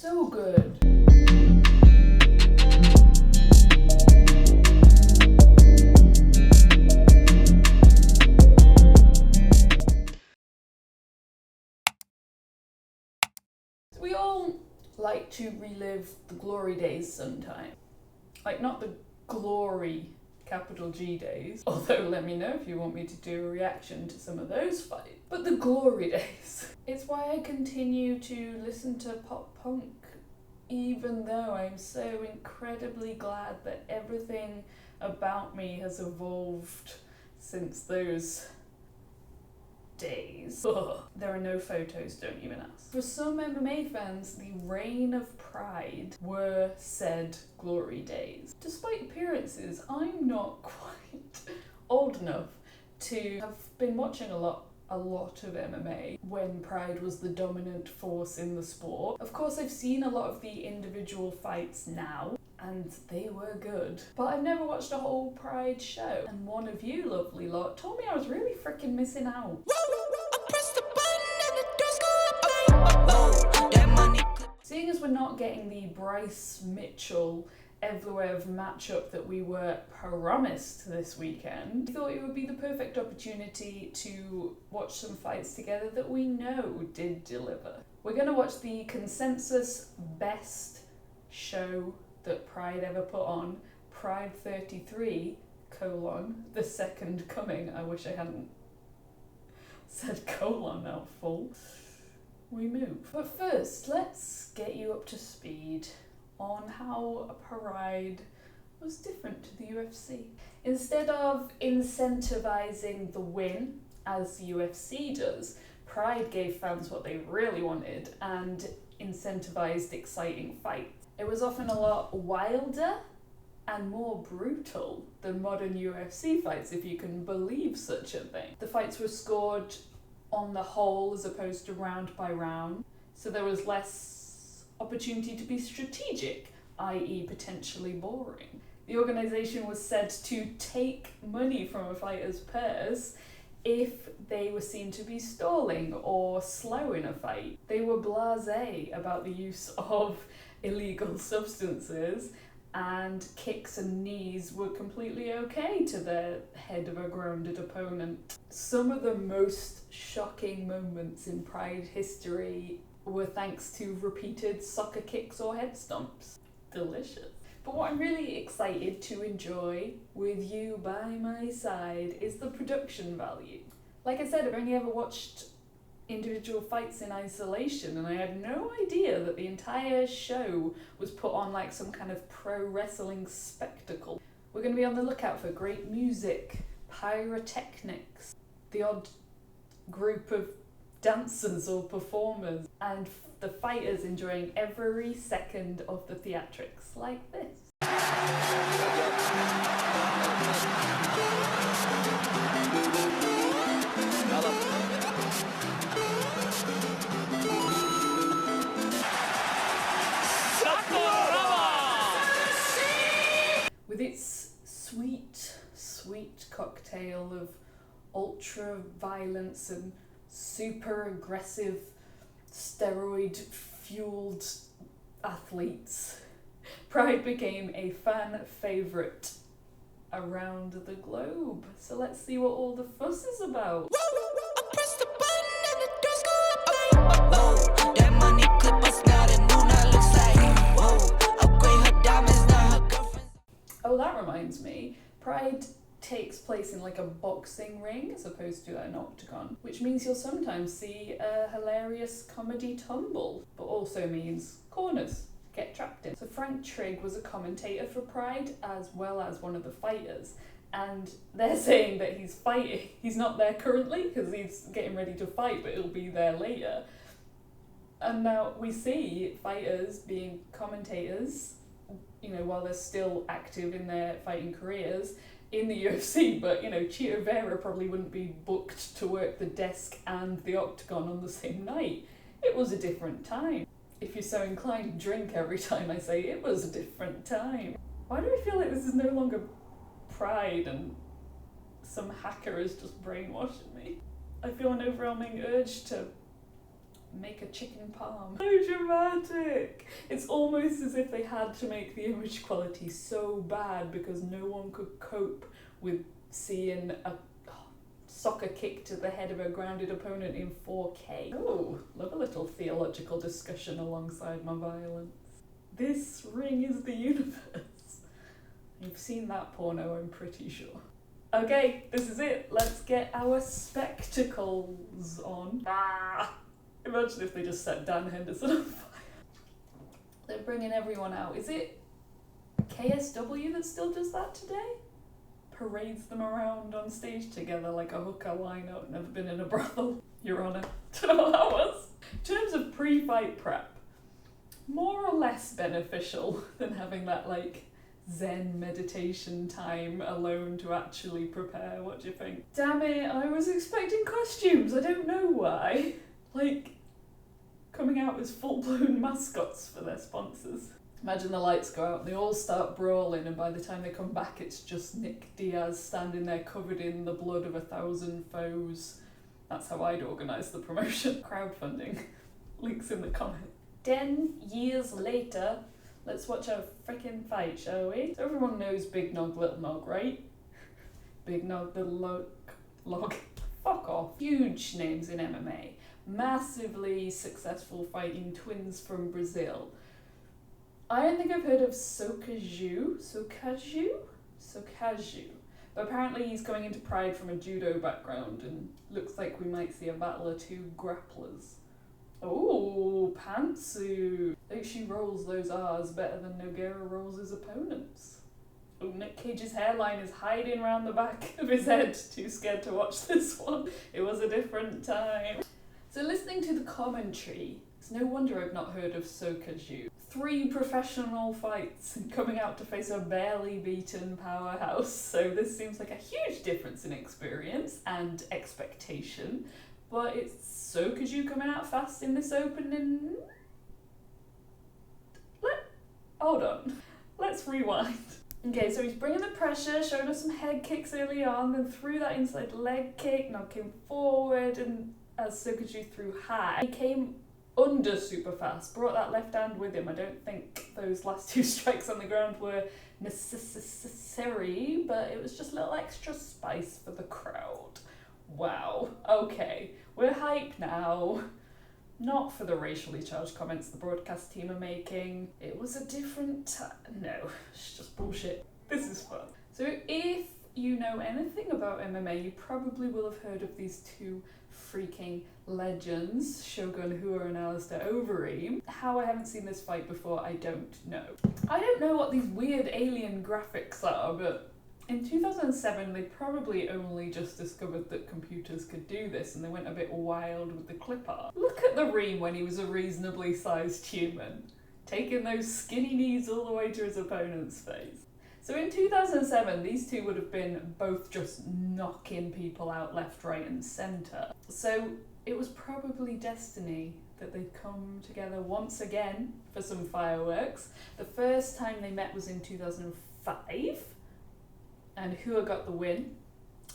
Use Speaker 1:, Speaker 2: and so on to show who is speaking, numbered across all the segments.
Speaker 1: So good. We all like to relive the glory days sometime. Like, not the glory, capital G days, although let me know if you want me to do a reaction to some of those fights, but the glory days. It's why I continue to listen to pop punk, even though I'm so incredibly glad that everything about me has evolved since those days. Ugh. There are no photos, don't even ask. For some MMA fans, the reign of Pride were said glory days. Despite appearances, I'm not quite old enough to have been watching a lot of MMA when Pride was the dominant force in the sport. Of course, I've seen a lot of the individual fights now, and they were good. But I've never watched a whole Pride show, and one of you lovely lot told me I was really freaking missing out. Seeing as we're not getting the Bryce Mitchell Evloev matchup that we were promised this weekend, I thought it would be the perfect opportunity to watch some fights together that we know did deliver. We're going to watch the consensus best show that Pride ever put on, Pride 33, the second coming. I wish I hadn't said colon out full. We move. But first, let's get you up to speed on how Pride was different to the UFC. Instead of incentivizing the win, as the UFC does, Pride gave fans what they really wanted and incentivized exciting fights. It was often a lot wilder and more brutal than modern UFC fights, if you can believe such a thing. The fights were scored on the whole as opposed to round by round, so there was less opportunity to be strategic, i.e. potentially boring. The organisation was said to take money from a fighter's purse if they were seen to be stalling or slow in a fight. They were blasé about the use of illegal substances, and kicks and knees were completely okay to the head of a grounded opponent. Some of the most shocking moments in Pride history were thanks to repeated soccer kicks or head stomps. Delicious. But what I'm really excited to enjoy with you by my side is the production value. Like I said, I've only ever watched individual fights in isolation, and I had no idea that the entire show was put on like some kind of pro wrestling spectacle. We're going to be on the lookout for great music, pyrotechnics, the odd group of dancers or performers, and the fighters enjoying every second of the theatrics like this. With its sweet cocktail of ultra violence and super aggressive steroid fueled athletes, Pride became a fan favourite around the globe. So let's see what all the fuss is about. Oh, that reminds me, Pride takes place in like a boxing ring as opposed to an octagon, which means you'll sometimes see a hilarious comedy tumble, but also means corners get trapped in. So Frank Trigg was a commentator for Pride as well as one of the fighters, and they're saying that he's fighting. He's not there currently because he's getting ready to fight, but he'll be there later. And now we see fighters being commentators, you know, while they're still active in their fighting careers in the UFC, but, you know, Chito Vera probably wouldn't be booked to work the desk and the octagon on the same night. It was a different time. If you're so inclined, drink every time I say it was a different time. Why do I feel like this is no longer Pride and some hacker is just brainwashing me? I feel an overwhelming urge to make a chicken palm. So dramatic! It's almost as if they had to make the image quality so bad because no one could cope with seeing a soccer kick to the head of a grounded opponent in 4K. Oh, love a little theological discussion alongside my violence. This ring is the universe. You've seen that porno, I'm pretty sure. Okay, this is it. Let's get our spectacles on. Ah! Imagine if they just set Dan Henderson on fire. They're bringing everyone out. Is it KSW that still does that today? Parades them around on stage together like a hooker lineup. Never been in a brothel, Your Honour. Don't know what that was. In terms of pre-fight prep, more or less beneficial than having that like Zen meditation time alone to actually prepare. What do you think? Damn it, I was expecting costumes. I don't know why. Like, coming out as full-blown mascots for their sponsors. Imagine the lights go out and they all start brawling, and by the time they come back it's just Nick Diaz standing there covered in the blood of 1,000 foes. That's how I'd organise the promotion. Crowdfunding. Links in the comment. 10 years later, let's watch a freaking fight, shall we? So everyone knows Big Nog, Little Nog, right? Big Nog, Little Log. Fuck off. Huge names in MMA. Massively successful fighting twins from Brazil. I don't think I've heard of Sokaju. But apparently he's coming into Pride from a judo background and looks like we might see a battle of two grapplers. Oh, Pantsu. I think she rolls those R's better than Nogueira rolls his opponents. Oh, Nick Cage's hairline is hiding around the back of his head. Too scared to watch this one. It was a different time. So listening to the commentary, it's no wonder I've not heard of Sokaju. 3 professional fights and coming out to face a barely beaten powerhouse. So this seems like a huge difference in experience and expectation. But it's Sokaju coming out fast in this opening. Hold on. Let's rewind. Okay, so he's bringing the pressure, showing us some head kicks early on, then threw that inside leg kick, now came forward, and as Sokaju threw high, he came under super fast, brought that left hand with him. I don't think those last 2 strikes on the ground were necessary, but it was just a little extra spice for the crowd. Wow, okay, we're hyped now. Not for the racially charged comments the broadcast team are making. It was a different time. No, it's just bullshit. This is fun. So if you know anything about MMA, you probably will have heard of these 2 freaking legends, Shogun Hua and Alistair Overeem. How I haven't seen this fight before, I don't know. I don't know what these weird alien graphics are, but in 2007 they probably only just discovered that computers could do this and they went a bit wild with the clip art. Look at the Reem when he was a reasonably sized human, taking those skinny knees all the way to his opponent's face. So in 2007, these 2 would have been both just knocking people out left, right and centre. So it was probably destiny that they'd come together once again for some fireworks. The first time they met was in 2005, and Hua got the win.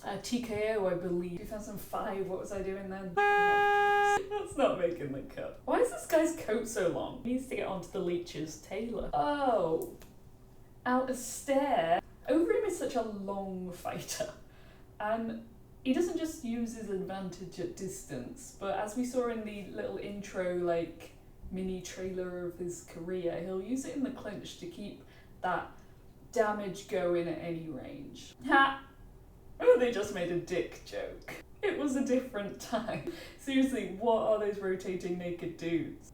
Speaker 1: TKO, I believe. 2005, what was I doing then? That's not making the cut. Why is this guy's coat so long? He needs to get onto the leech's tailor. Oh. Alistair. Overeem is such a long fighter, and he doesn't just use his advantage at distance, but as we saw in the little intro, like, mini trailer of his career, he'll use it in the clinch to keep that damage going at any range. Ha! Oh, they just made a dick joke. It was a different time. Seriously, what are those rotating naked dudes?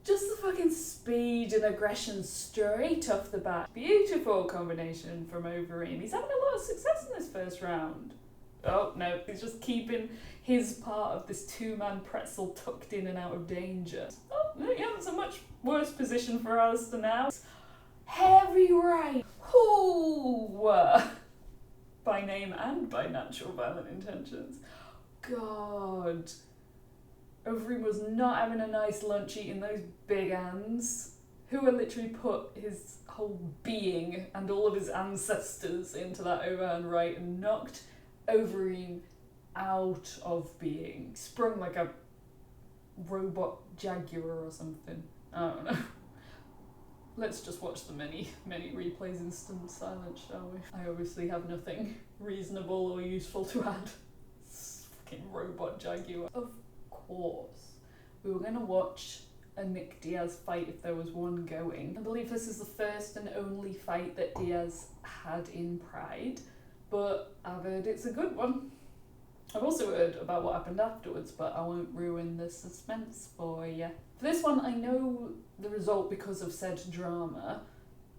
Speaker 1: Just the fucking speed and aggression straight off the bat. Beautiful combination from Overeem. He's having a lot of success in this first round. Oh no, he's just keeping his part of this 2-man pretzel tucked in and out of danger. Oh no, yeah, that's a much worse position for Alistair now. Heavy right. Ooh. By name and by natural violent intentions. God. Overeem was not having a nice lunch eating those big hands. Hua literally put his whole being and all of his ancestors into that overhand right and knocked Overeem out of being. Sprung like a robot jaguar or something. I don't know. Let's just watch the many replays in stunned silence, shall we? I obviously have nothing reasonable or useful to add. Fucking robot jaguar. Of course, we were gonna watch a Nick Diaz fight if there was one going. I believe this is the first and only fight that Diaz had in Pride, but I've heard it's a good one. I've also heard about what happened afterwards, but I won't ruin the suspense for you. For this one, I know the result because of said drama,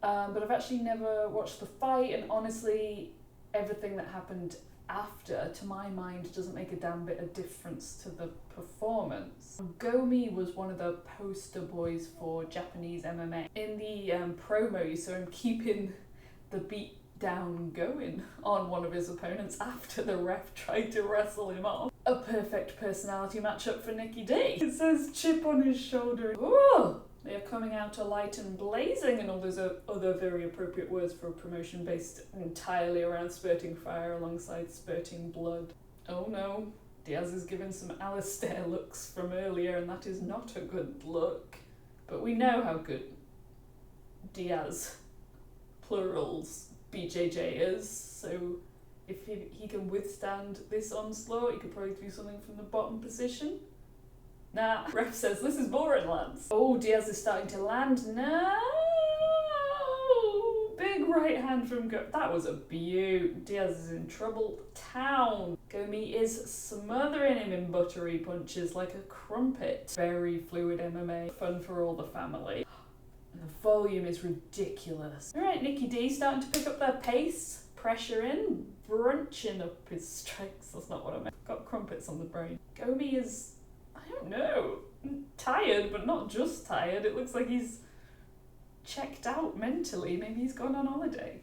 Speaker 1: but I've actually never watched the fight, and honestly, everything that happened after, to my mind, doesn't make a damn bit of difference to the performance. Gomi was one of the poster boys for Japanese MMA. In the promo, you saw him keeping the beat down going on one of his opponents after the ref tried to wrestle him off. A perfect personality matchup for Nicky D. It says chip on his shoulder. Ooh, they are coming out alight and blazing, and all those other very appropriate words for a promotion based entirely around spurting fire alongside spurting blood. Oh no, Diaz is given some Alistair looks from earlier, and that is not a good look. But we know how good Diaz, plurals, BJJ is, so if he can withstand this onslaught, he could probably do something from the bottom position. Nah, ref says this is boring, lads. Oh, Diaz is starting to land. No! Big right hand from that was a beaut. Diaz is in trouble town. Gomi is smothering him in buttery punches like a crumpet. Very fluid MMA. Fun for all the family. And the volume is ridiculous. Alright, Nicky D starting to pick up their pace, pressure in, brunching up his strikes. That's not what I meant. Got crumpets on the brain. Gomi is, I don't know, tired, but not just tired. It looks like he's checked out mentally. Maybe he's gone on holiday.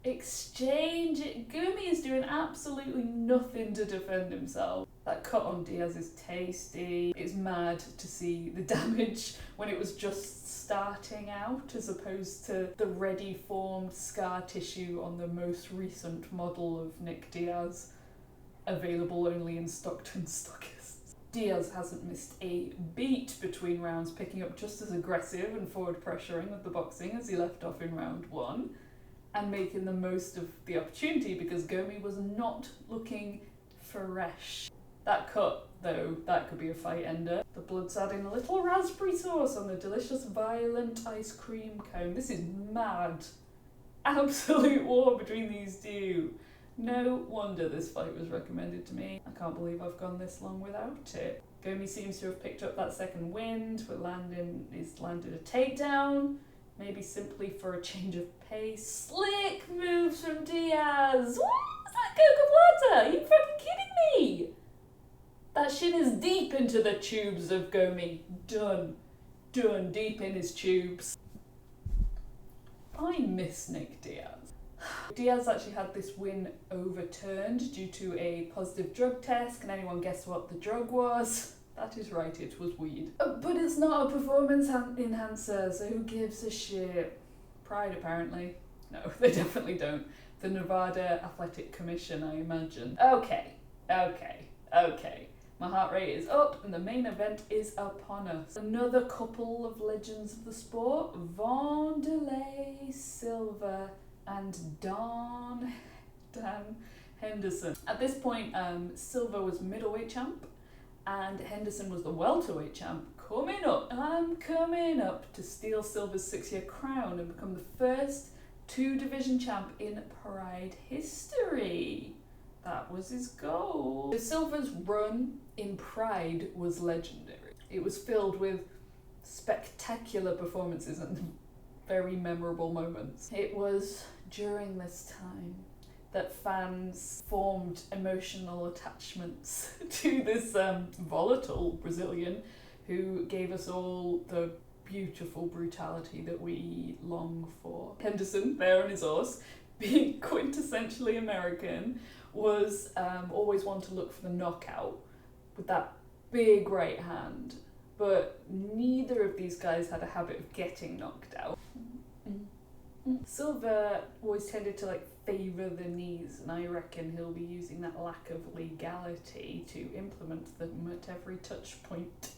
Speaker 1: Exchange. Gomi is doing absolutely nothing to defend himself. That cut on Diaz is tasty. It's mad to see the damage when it was just starting out as opposed to the ready formed scar tissue on the most recent model of Nick Diaz, available only in Stockton stockists. Diaz hasn't missed a beat between rounds, picking up just as aggressive and forward pressuring with the boxing as he left off in round one, and making the most of the opportunity because Gomi was not looking fresh. That cut, though, that could be a fight ender. The blood's adding a little raspberry sauce on the delicious violent ice cream cone. This is mad. Absolute war between these two. No wonder this fight was recommended to me. I can't believe I've gone this long without it. Gomi seems to have picked up that second wind. He's landed a takedown. Maybe simply for a change of pace. Slick moves from Diaz. What? Is that Coca Plata? Are you fucking kidding me? That shit is deep into the tubes of Gomi. Done. Deep in his tubes. I miss Nick Diaz. Diaz actually had this win overturned due to a positive drug test. Can anyone guess what the drug was? That is right, it was weed. But it's not a performance enhancer, so who gives a shit? Pride, apparently. No, they definitely don't. The Nevada Athletic Commission, I imagine. Okay. My heart rate is up and the main event is upon us. Another couple of legends of the sport, Wanderlei Silva and Dan Henderson. At this point, Silva was middleweight champ and Henderson was the welterweight champ. Coming up to steal Silva's 6-year crown and become the first 2-division champ in Pride history. That was his goal. So Silva's run in Pride was legendary. It was filled with spectacular performances and very memorable moments. It was during this time that fans formed emotional attachments to this volatile Brazilian who gave us all the beautiful brutality that we long for. Henderson, there on his horse, being quintessentially American, was always one to look for the knockout with that big right hand. But neither of these guys had a habit of getting knocked out. Silva always tended to favour the knees, and I reckon he'll be using that lack of legality to implement them at every touch point.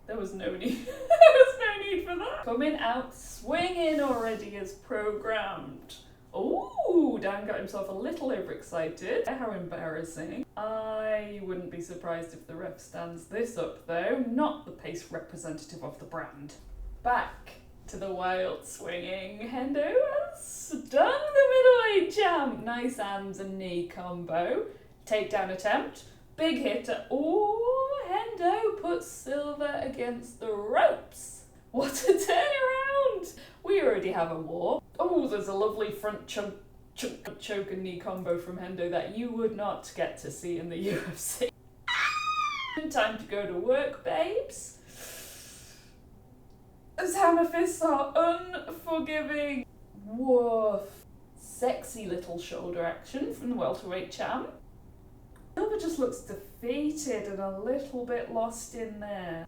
Speaker 1: There was no need. There was no need for that. Coming out swinging already as programmed. Ooh, Dan got himself a little overexcited. How embarrassing. I wouldn't be surprised if the ref stands this up though. Not the pace representative of the brand. Back to the wild swinging. Hendo has stung the middleweight champ. Nice hands and knee combo. Takedown attempt. Big hitter. Ooh, Hendo puts Silva against the ropes. What a turnaround! We already have a war. Oh, there's a lovely front choke and knee combo from Hendo that you would not get to see in the UFC. Time to go to work, babes. Those hammer fists are unforgiving. Woof. Sexy little shoulder action from the welterweight champ. Silva just looks defeated and a little bit lost in there.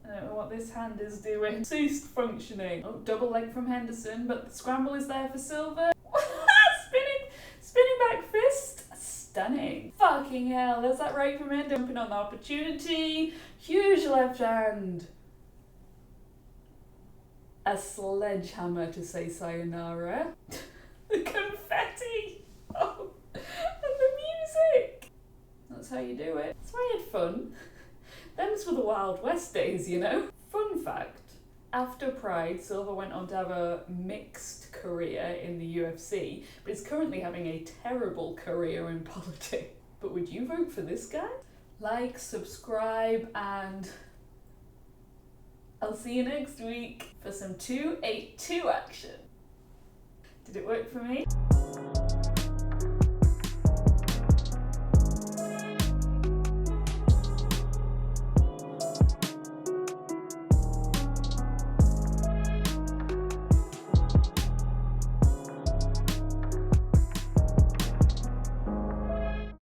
Speaker 1: I don't know what this hand is doing. Ceased functioning. Oh, double leg from Henderson, but the scramble is there for Silva. Spinning back fist. Stunning. Fucking hell, there's that right from him. Jumping on the opportunity. Huge left hand. A sledgehammer to say sayonara. The confetti. Oh, and the music. That's how you do it. That's why I had fun. Them's were the Wild West days, you know. Fun fact, after Pride, Silva went on to have a mixed career in the UFC, but is currently having a terrible career in politics. But would you vote for this guy? Like, subscribe, and I'll see you next week for some 282 action. Did it work for me?